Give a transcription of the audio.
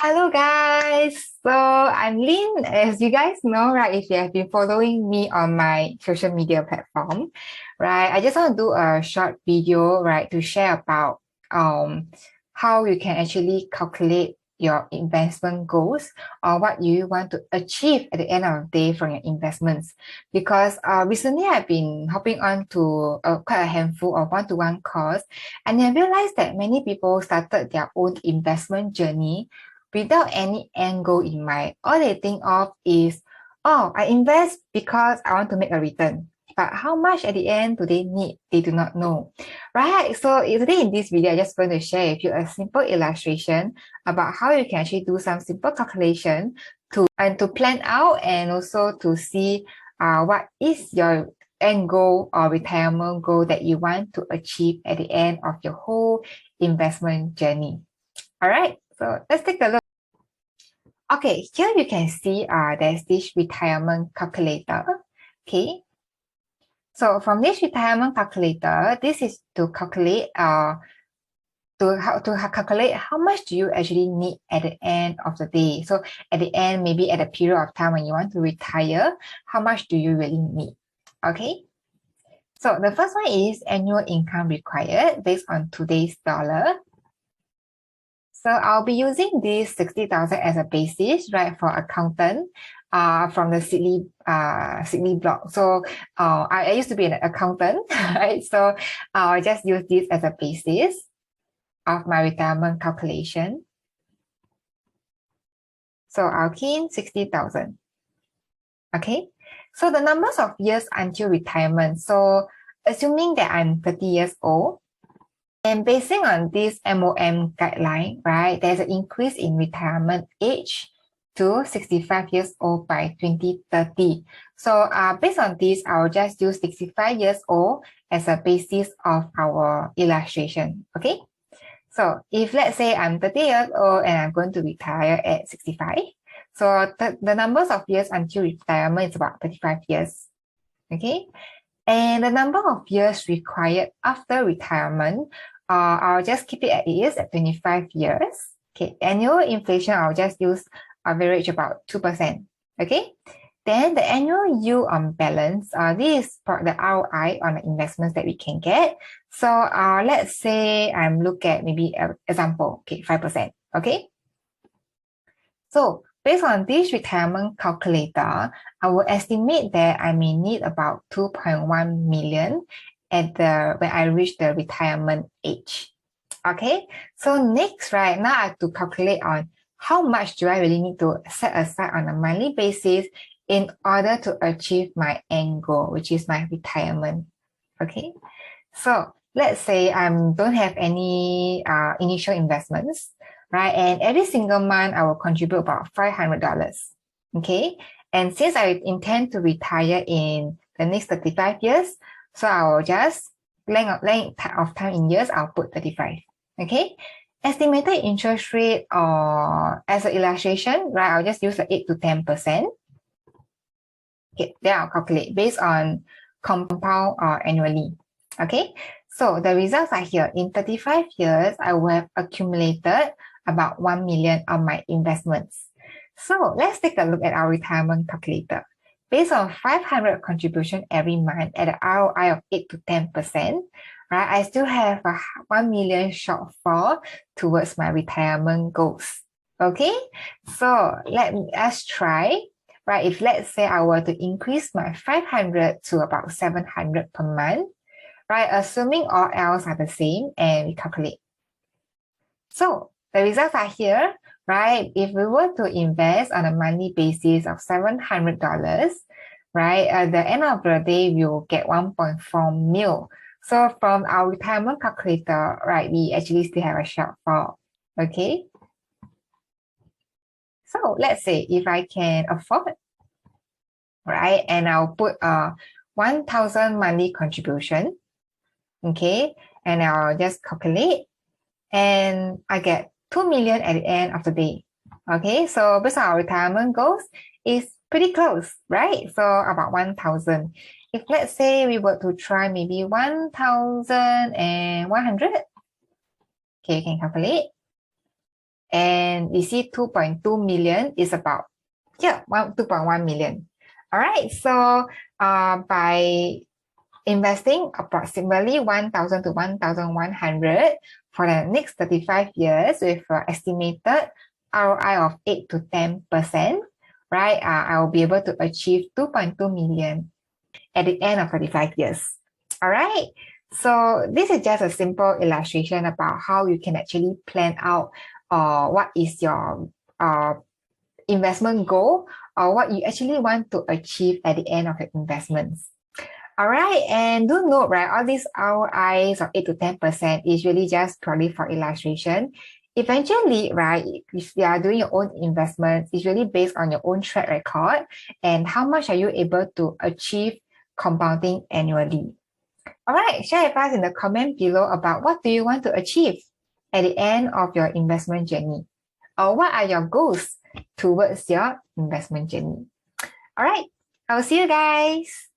Hello guys. So I'm Lynn. As you guys know, right, if you have been following me on my social media platform, right, I just want to do a short video, right, to share about um how you can actually calculate your investment goals or what you want to achieve at the end of the day from your investments. Because recently I've been hopping on to quite a handful of one-to-one course, and I realized that many people started their own investment journey without any end goal in mind. All they think of is, oh, I invest because I want to make a return. But how much at the end do they need? They do not know. Right? So today in this video, I'm just going to share with you a simple illustration about how you can actually do some simple calculation to plan out and also to see what is your end goal or retirement goal that you want to achieve at the end of your whole investment journey. All right, so let's take a look. Okay, here you can see there's this retirement calculator. Okay, so from this retirement calculator, this is to calculate calculate how much do you actually need at the end of the day. So at the end, maybe at a period of time when you want to retire, how much do you really need? Okay. So the first one is annual income required based on today's dollar. So I'll be using this 60,000 as a basis, right, for accountant from the Sydney blog. So I used to be an accountant, right? So I'll just use this as a basis of my retirement calculation. So I'll key in 60,000. Okay. So the numbers of years until retirement. So assuming that I'm 30 years old, and basing on this MOM guideline, right, there's an increase in retirement age to 65 years old by 2030. So based on this, I'll just use 65 years old as a basis of our illustration, okay? So if let's say I'm 30 years old and I'm going to retire at 65, so the numbers of years until retirement is about 35 years, okay? And the number of years required after retirement, I'll just keep it as it is at 25 years. Okay, annual inflation, I'll just use average about 2%. Okay, then the annual yield on balance, this is for the ROI on the investments that we can get. So let's say I'm look at maybe an example, okay, 5%. Okay, so based on this retirement calculator, I will estimate that I may need about 2.1 million when I reach the retirement age. Okay, so next, right, now I have to calculate on how much do I really need to set aside on a monthly basis in order to achieve my end goal, which is my retirement. Okay, so let's say I don't have any initial investments, right? And every single month I will contribute about $500. Okay, and since I intend to retire in the next 35 years, so I will just length of time in years, I'll put 35. Okay, estimated interest rate or as an illustration, right? I'll just use the 8 to 10%. Okay, then I'll calculate based on compound annually. Okay, so the results are here. In 35 years, I will have accumulated about 1 million on my investments. So let's take a look at our retirement calculator. Based on 500 contribution every month at an ROI of 8 to 10%, right, I still have a 1 million shortfall towards my retirement goals. Okay, so let's try, right? If let's say I were to increase my 500 to about 700 per month, right, assuming all else are the same, and we calculate. So the results are here, right? If we were to invest on a monthly basis of $700, right, at the end of the day, we will get 1.4 mil. So from our retirement calculator, right, we actually still have a shortfall, okay? So let's say if I can afford, right, and I'll put 1,000 monthly contribution, okay, and I'll just calculate, and I get 2 million at the end of the day. Okay, so based on our retirement goals, is pretty close, right? So about 1,000. If let's say we were to try maybe 1,100, okay, you can calculate. And and you see 2.2 million is about, 2.1 million. All right, so by investing approximately 1,000 to 1,100 for the next 35 years with an estimated ROI of 8 to 10%, right? I will be able to achieve 2.2 million at the end of 35 years. All right. So this is just a simple illustration about how you can actually plan out what is your investment goal or what you actually want to achieve at the end of your investments. All right, and do note, right, all these ROIs of 8 to 10% is really just purely for illustration. Eventually, right, if you are doing your own investments, it's really based on your own track record and how much are you able to achieve compounding annually. All right, share with us in the comment below about what do you want to achieve at the end of your investment journey, or what are your goals towards your investment journey. All right, I will see you guys.